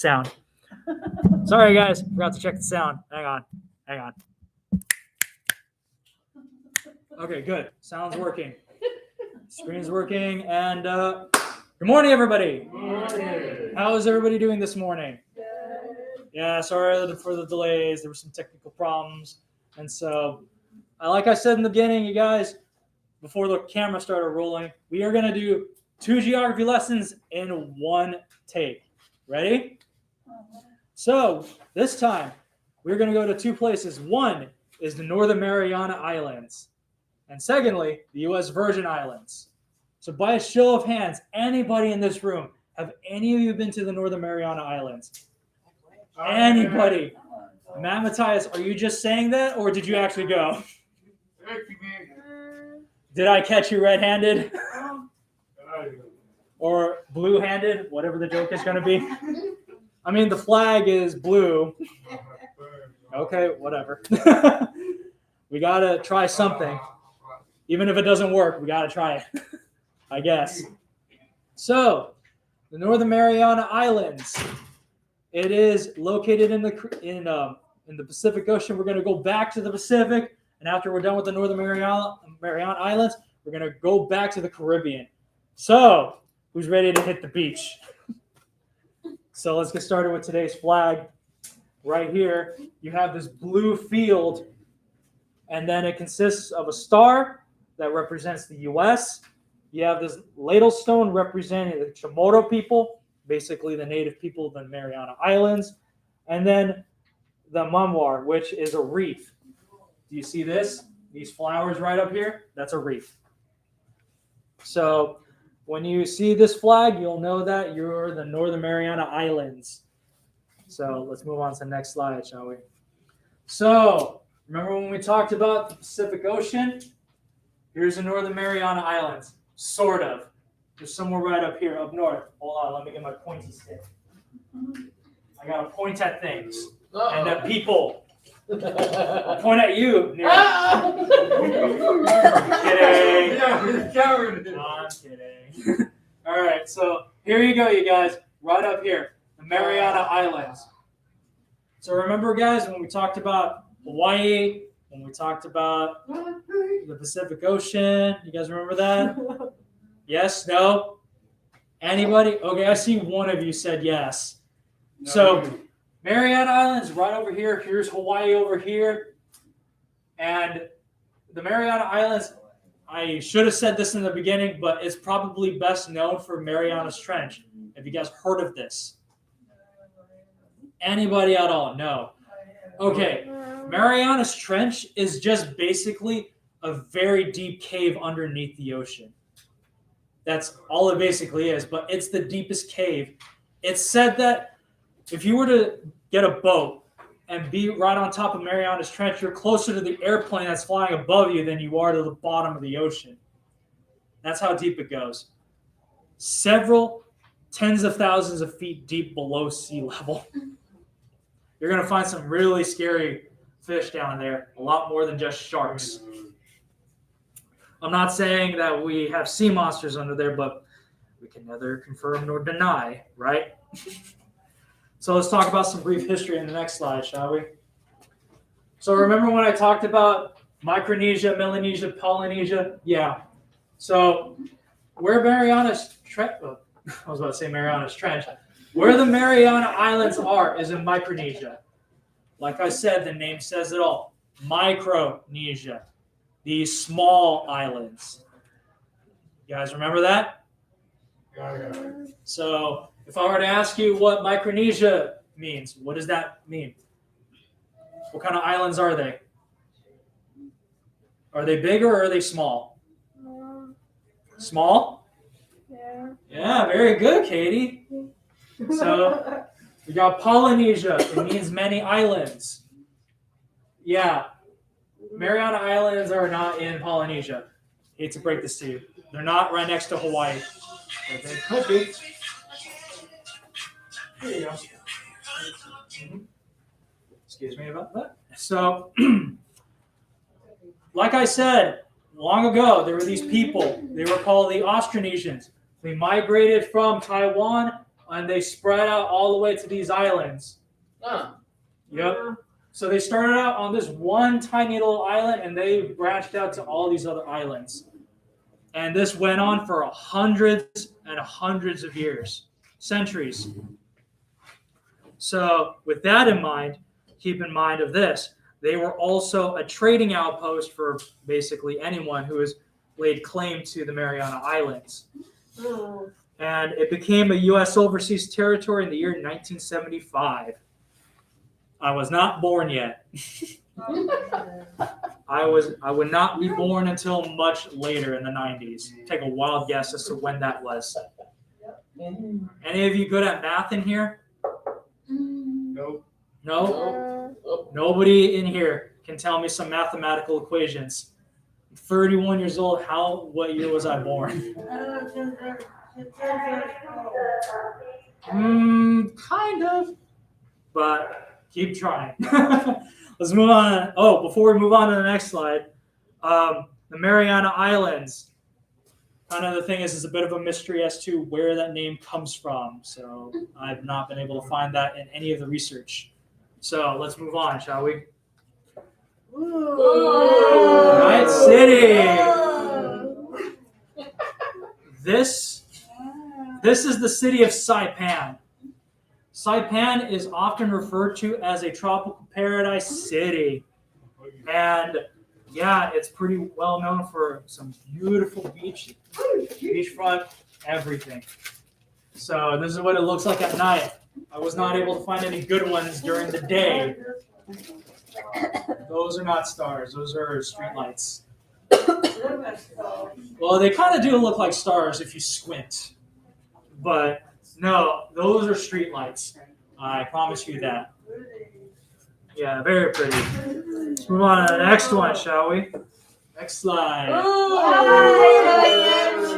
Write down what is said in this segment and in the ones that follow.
Sound. Sorry, guys. Forgot to check the sound. Hang on. Okay, good. Sound's working. Screen's working. And good morning, everybody. Good morning. How is everybody doing this morning? Yeah, sorry for the delays. There were some technical problems. And so, like I said in the beginning, you guys, before the camera started rolling, we are going to do 2 geography lessons in one take. Ready? So, this time, we're going to go to 2 places. One is the Northern Mariana Islands. And secondly, the U.S. Virgin Islands. So by a show of hands, anybody in this room, have any of you been to the Northern Mariana Islands? Anybody? Matt Matthias, are you just saying that, or did you actually go? Did I catch you red-handed? Or blue-handed? Whatever the joke is going to be. I mean, the flag is blue. Okay, whatever. We got to try something. Even if it doesn't work, we got to try it, I guess. So, the Northern Mariana Islands. It is located in the Pacific Ocean. We're going to go back to the Pacific, and after we're done with the Northern Mariana Islands, we're going to go back to the Caribbean. So, who's ready to hit the beach? So let's get started with today's flag. Right here, you have this blue field, and then it consists of a star that represents the U.S. You have this ladle stone representing the Chamorro people, basically the native people of the Mariana Islands, and then the mamwar, which is a reef. Do you see this? These flowers right up here? That's a reef. So when you see this flag, you'll know that you're the Northern Mariana Islands. So let's move on to the next slide, shall we? So remember when we talked about the Pacific Ocean? Here's the Northern Mariana Islands, sort of. There's somewhere right up here, up north. Hold on, let me get my pointy stick. I gotta point at things and at people. I'll point at you. I'm kidding. No, I'm kidding. All right, so here you go, you guys. Right up here, the Mariana Islands. So remember, guys, when we talked about Hawaii, when we talked about the Pacific Ocean, you guys remember that? Yes? No? Anybody? Okay, I see one of you said yes. So Mariana Islands right over here. Here's Hawaii over here. And the Mariana Islands, I should have said this in the beginning, but it's probably best known for Marianas Trench. Have you guys heard of this? Anybody at all? No. Okay. Marianas Trench is just basically a very deep cave underneath the ocean. That's all it basically is, but it's the deepest cave. It's said that if you were to get a boat and be right on top of Marianas Trench, you're closer to the airplane that's flying above you than you are to the bottom of the ocean. That's how deep it goes. Several tens of thousands of feet deep below sea level. You're going to find some really scary fish down there, a lot more than just sharks. I'm not saying that we have sea monsters under there, but we can neither confirm nor deny, right? So let's talk about some brief history in the next slide, shall we? So remember when I talked about Micronesia, Melanesia, Polynesia? Yeah. So where Marianas Trench, I was about to say Marianas Trench, where the Mariana Islands are is in Micronesia. Like I said, the name says it all. Micronesia. These small islands. You guys remember that? Yeah. So if I were to ask you what Micronesia means, what does that mean? What kind of islands are they? Are they bigger or are they small? Small? Yeah. Yeah, very good, Katie. So we got Polynesia. It means many islands. Yeah. Mariana Islands are not in Polynesia. Hate to break this to you. They're not right next to Hawaii. But they could be. Here you go. Excuse me about that. So, like I said, long ago, there were these people. They were called the Austronesians. They migrated from Taiwan and they spread out all the way to these islands. Yep. So they started out on this one tiny little island, and they branched out to all these other islands. And this went on for hundreds and hundreds of years, centuries. So with that in mind, keep in mind of this. They were also a trading outpost for basically anyone who has laid claim to the Mariana Islands. And it became a U.S. overseas territory in the year 1975. I was not born yet. I would not be born until much later in the 90s. Take a wild guess as to when that was. Any of you good at math in here? Nope. No? Nobody in here can tell me some mathematical equations. I'm 31 years old. What year was I born? Kind of. But keep trying. Let's move on. Oh, before we move on to the next slide, the Mariana Islands. Kind of the thing is, it's a bit of a mystery as to where that name comes from. So I've not been able to find that in any of the research. So let's move on, shall we? Night City. This is the city of Saipan. Saipan is often referred to as a tropical paradise city. And yeah, it's pretty well known for some beautiful beachfront, everything. So this is what it looks like at night. I was not able to find any good ones during the day. Those are not stars. Those are street lights. Well, they kind of do look like stars if you squint. But no, those are street lights. I promise you that. Yeah, very pretty. Let's move on to the next one, shall we? Next slide.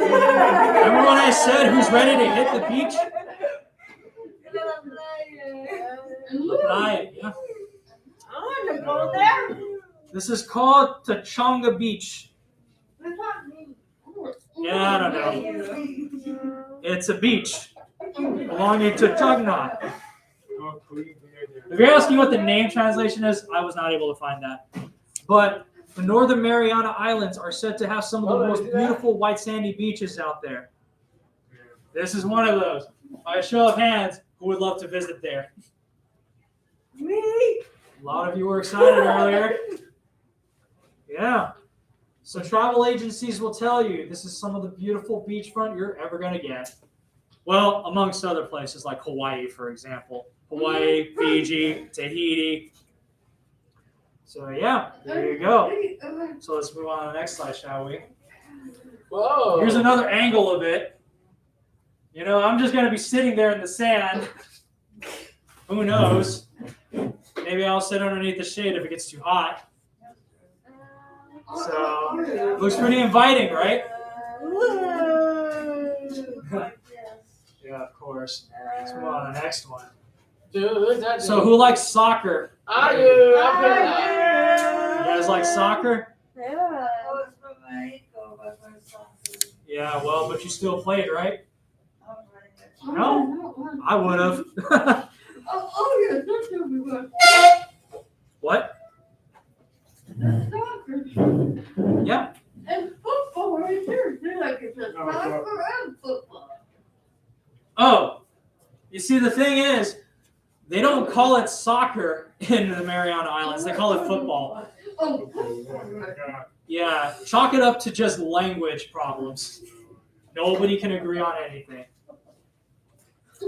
Remember when I said who's ready to hit the beach? Right, yeah. I want to go there. This is called Tachunga Beach. Yeah, I don't know. It's a beach belonging to Tachunga. If you're asking what the name translation is, I was not able to find that. But the Northern Mariana Islands are said to have some of the most beautiful white sandy beaches out there. This is one of those. By a show of hands, who would love to visit there? Me. A lot of you were excited earlier. Yeah. So travel agencies will tell you this is some of the beautiful beachfront you're ever going to get. Well, amongst other places like Hawaii, for example. Hawaii, Fiji, Tahiti. So yeah, there you go. So let's move on to the next slide, shall we? Whoa. Here's another angle of it. You know, I'm just going to be sitting there in the sand. Who knows? Maybe I'll sit underneath the shade if it gets too hot. So, looks pretty inviting, right? Yeah, of course. Let's move on to the next one. Dude, So, who likes soccer? I do. You guys like soccer? Yeah. Yeah, well, but you still played, right? No? I would have. Oh, yeah, don't tell me what. What? Soccer. Yeah. And football right there. They're like it's a soccer and football. Oh, you see, the thing is, they don't call it soccer in the Mariana Islands. They call it football. Oh, football. Yeah, chalk it up to just language problems. Nobody can agree on anything.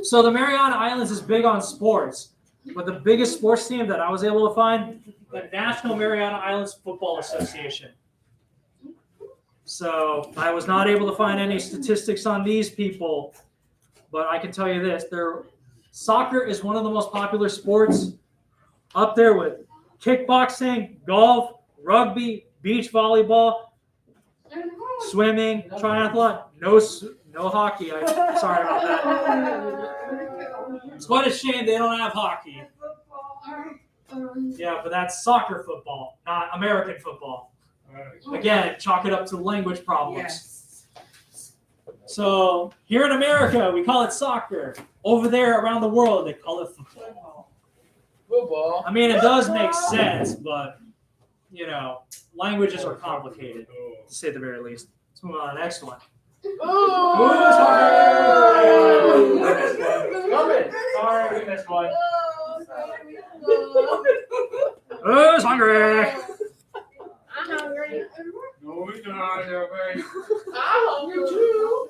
So the Mariana Islands is big on sports, but the biggest sports team that I was able to find, the National Mariana Islands Football Association. So I was not able to find any statistics on these people, but I can tell you this: soccer is one of the most popular sports, up there with kickboxing, golf, rugby, beach volleyball, swimming, triathlon. No hockey. Sorry about that. It's quite a shame they don't have hockey. Yeah, but that's soccer football, not American football. Again, chalk it up to language problems. So here in America, we call it soccer. over there around the world, they call it football. Football. I mean, it does make sense, but, you know, languages are complicated, to say the very least. Let's move on to the next one. Oh! Sorry, we missed one. Oh, Who's hungry? I'm hungry. No, we not, baby. I'm hungry too.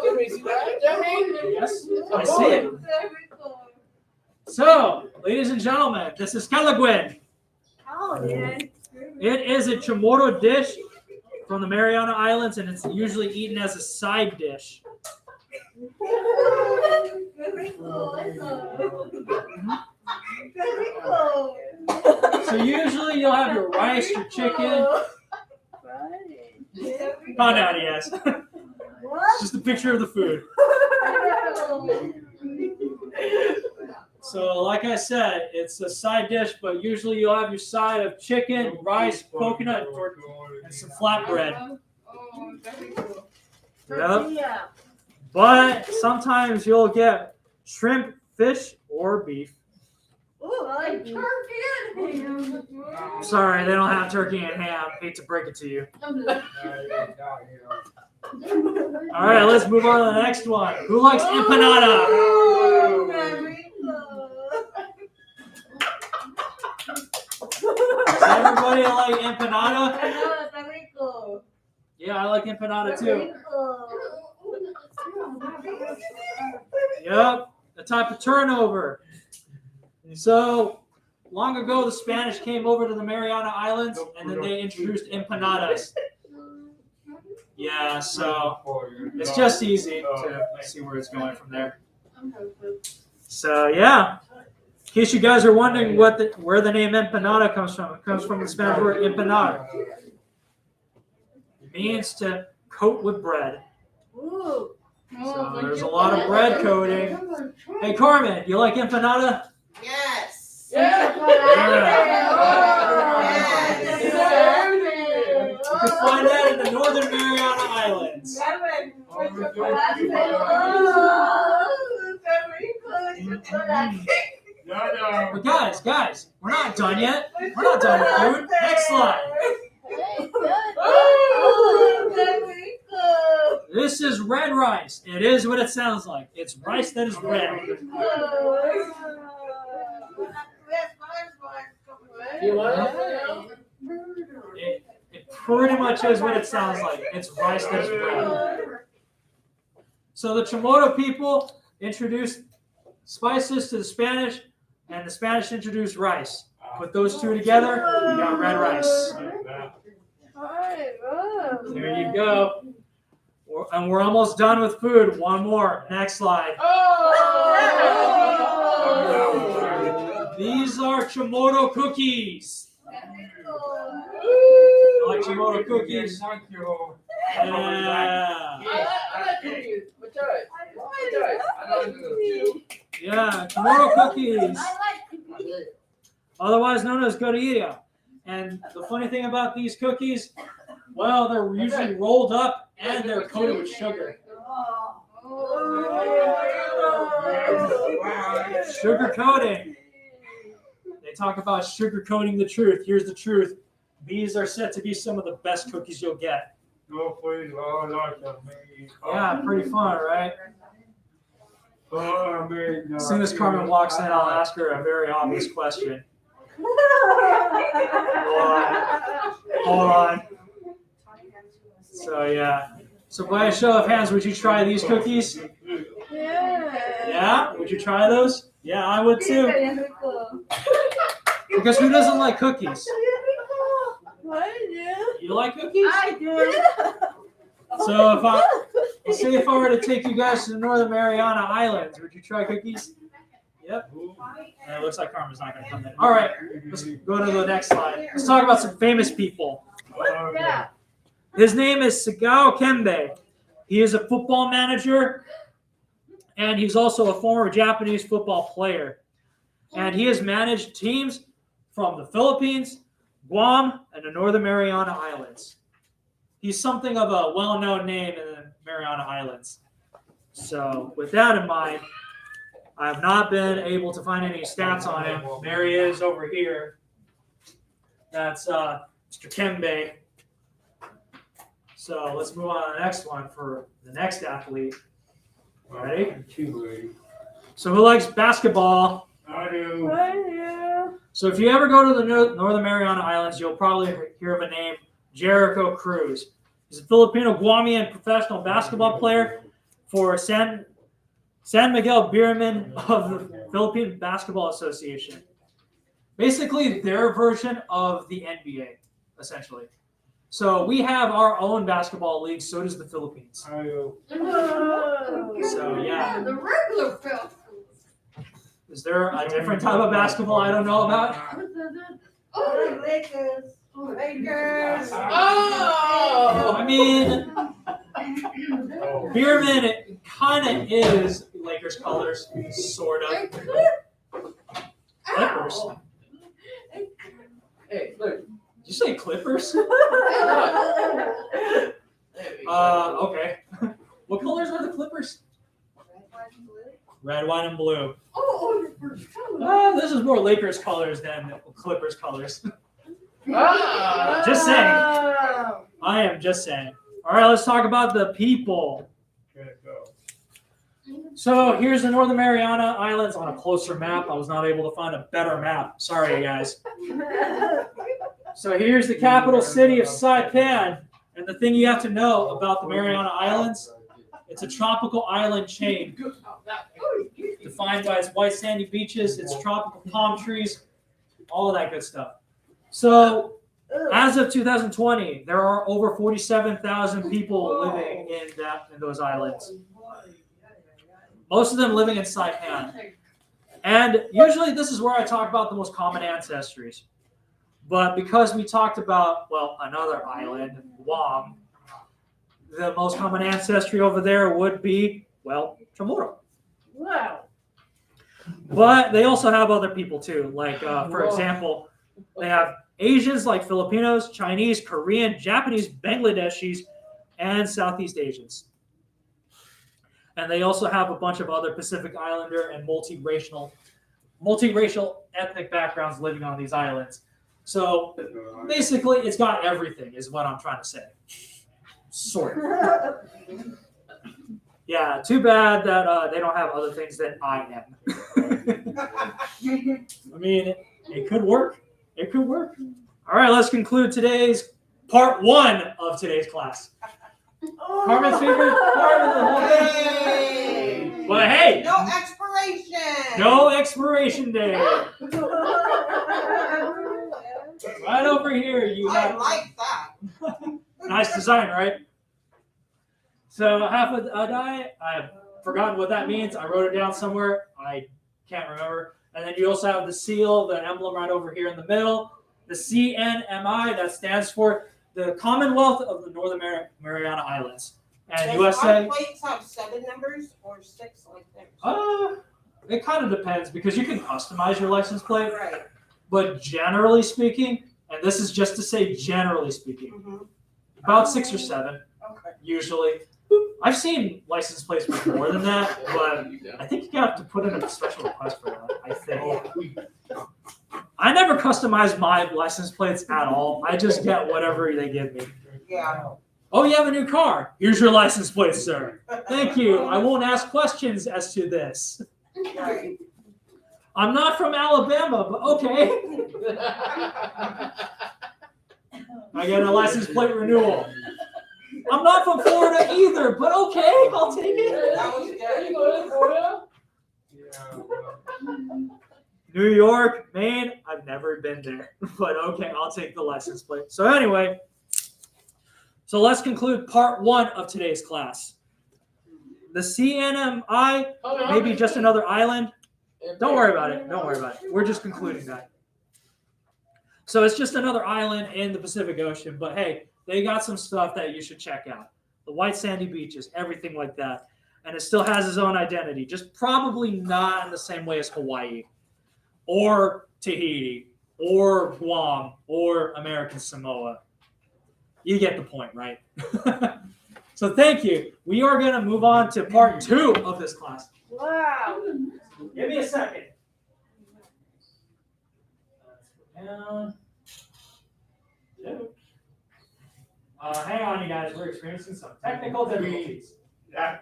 Can we see that, Jimmy? Yes, I see it. So, ladies and gentlemen, this is Kelagwin. Oh, yeah. It is a Chamorro dish from the Mariana Islands, and it's usually eaten as a side dish. Very cool. Very cool. So usually you'll have your rice, your chicken. Oh, no, yes. It's just a picture of the food. So, like I said, it's a side dish, but usually you'll have your side of chicken, rice, coconut, and some flatbread. Yep. But sometimes you'll get shrimp, fish, or beef. Oh, I like turkey and ham. Sorry, they don't have turkey and ham. Hate to break it to you. All right, let's move on to the next one. Who likes empanada? Oh, very Does everybody like empanada? Very cool. Yeah, I like empanada too. Very cool. Yep, a type of turnover. So, long ago, the Spanish came over to the Mariana Islands, and then they introduced empanadas. Yeah, so it's just easy to see where it's going from there. So, yeah. In case you guys are wondering where the name empanada comes from, it comes from the Spanish word empanada. It means to coat with bread. Ooh. So there's a lot of bread coating. Hey, Carmen, you like empanada? Yes. Yeah. You can find that in the Northern Mariana Islands. But guys, we're not done yet. We're not done with food. Next slide. This is red rice. It is what it sounds like. It's rice that is red. You want It pretty much is what it sounds like. It's rice that is red. So the Chamorro people introduced spices to the Spanish, and the Spanish introduced rice. Put those two together, you got red rice. There you go. And we're almost done with food. One more. Next slide. These are Chamorro cookies. You like Chamorro cookies? Yeah. I like cookies. But try it. I like cookies. Yeah, Chamorro cookies. Otherwise known as gorilla. And the funny thing about these cookies, well, they're usually rolled up and they're coated with sugar. Sugar coating. They talk about sugar coating the truth. Here's the truth. These are said to be some of the best cookies you'll get. Yeah, pretty fun, right? As soon as Carmen walks in, I'll ask her a very obvious question. Hold on. So, yeah. So, by a show of hands, would you try these cookies? Yeah? Would you try those? Yeah, I would too. Because who doesn't like cookies? You like cookies? I do. So, let's say if I were to take you guys to the Northern Mariana Islands, would you try cookies? Yep. And it looks like Carmen's not going to come in. All right, let's go to the next slide. Let's talk about some famous people. Yeah. His name is Sagao Kembe. He is a football manager, and he's also a former Japanese football player. And he has managed teams from the Philippines, Guam, and the Northern Mariana Islands. He's something of a well-known name in the Mariana Islands. So with that in mind, I have not been able to find any stats on him. There he is over here. That's Mr. Kembe. So let's move on to the next one for the next athlete. Ready? So who likes basketball? I do. So if you ever go to the Northern Mariana Islands, you'll probably hear of a name, Jericho Cruz. He's a Filipino Guamian professional basketball player for San Miguel Beerman of the Philippine Basketball Association. Basically, their version of the NBA, essentially. So we have our own basketball league, so does the Philippines. I do. So, yeah. The regular film. Is there a different type of basketball I don't know about? Oh, Lakers. Lakers. Oh! I mean, Beerman, it kind of is Lakers colors, sort of. Clippers. Hey, look. Did you say Clippers? There we go. Okay. What colors are the Clippers? Red, white, and blue. This is more Lakers colors than Clippers colors. Ah! Just saying. I am just saying. All right, let's talk about the people. Okay, go. So here's the Northern Mariana Islands on a closer map. I was not able to find a better map. Sorry, guys. So here's the capital city of Saipan. And the thing you have to know about the Mariana Islands, it's a tropical island chain defined by its white sandy beaches, its tropical palm trees, all of that good stuff. So as of 2020, there are over 47,000 people living in those islands. Most of them living in Saipan. And usually this is where I talk about the most common ancestries. But because we talked about, well, another island, Guam, the most common ancestry over there would be, well, Chamorro. Wow. But they also have other people too. Like, for example, they have Asians like Filipinos, Chinese, Korean, Japanese, Bangladeshis, and Southeast Asians. And they also have a bunch of other Pacific Islander and multiracial ethnic backgrounds living on these islands. So basically, it's got everything, is what I'm trying to say. Sort of. Yeah, too bad that they don't have other things than I am. I mean, it could work. It could work. All right, let's conclude today's part 1 of today's class. Carmen's favorite part of the whole thing. But hey, No expiration. no expiration date. Right over here, you I have like that. nice design, right? So half a die, I've forgotten what that means. I wrote it down somewhere. I can't remember. And then you also have the seal, the emblem right over here in the middle. The CNMI, that stands for the Commonwealth of the Northern Mariana Islands. And Does USA. our plates have 7 numbers or 6 like theirs? It kind of depends because you can customize your license plate. Right. But generally speaking, and this is just to say generally speaking, Mhm. about 6 or 7 Okay. usually. I've seen license plates with more than that, but I think you have to put in a special request for that, I think. I never customize my license plates at all. I just get whatever they give me. Yeah. Oh, you have a new car. Here's your license plate, sir. Thank you. I won't ask questions as to this. Right. I'm not from Alabama, but okay. I get a license plate renewal. I'm not from Florida either, but okay, I'll take it. That was good. You go to Florida? Yeah. New York, Maine, I've never been there, but okay, I'll take the license plate. So anyway, so let's conclude part 1 of today's class. The CNMI, maybe just another island. Don't worry about it. Don't worry about it. We're just concluding that. So it's just another island in the Pacific Ocean, but hey, they got some stuff that you should check out. The white sandy beaches, everything like that. And it still has its own identity, just probably not in the same way as Hawaii or Tahiti or Guam or American Samoa. You get the point, right? So thank you. We are going to move on to part 2 of this class. Wow. Give me a second. Down. 2. Hang on, you guys. We're experiencing some technical difficulties. Yeah.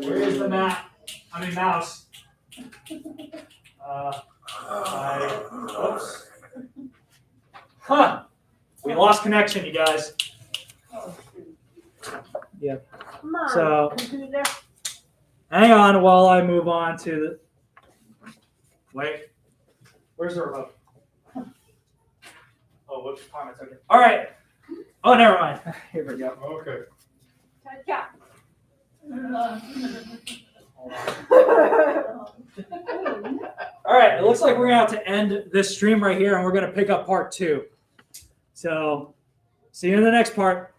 Where is the map? I mean, mouse. Oops. Huh. We lost connection, you guys. Come on, So, computer. hang on while I move on to the. Wait. Where's the remote? Oh, whoops. Time I took it. All right. Oh, never mind. Here we go. Okay. Cha-cha. Hold on. All right. It looks like we're going to have to end this stream right here, and we're going to pick up part 2. So, see you in the next part.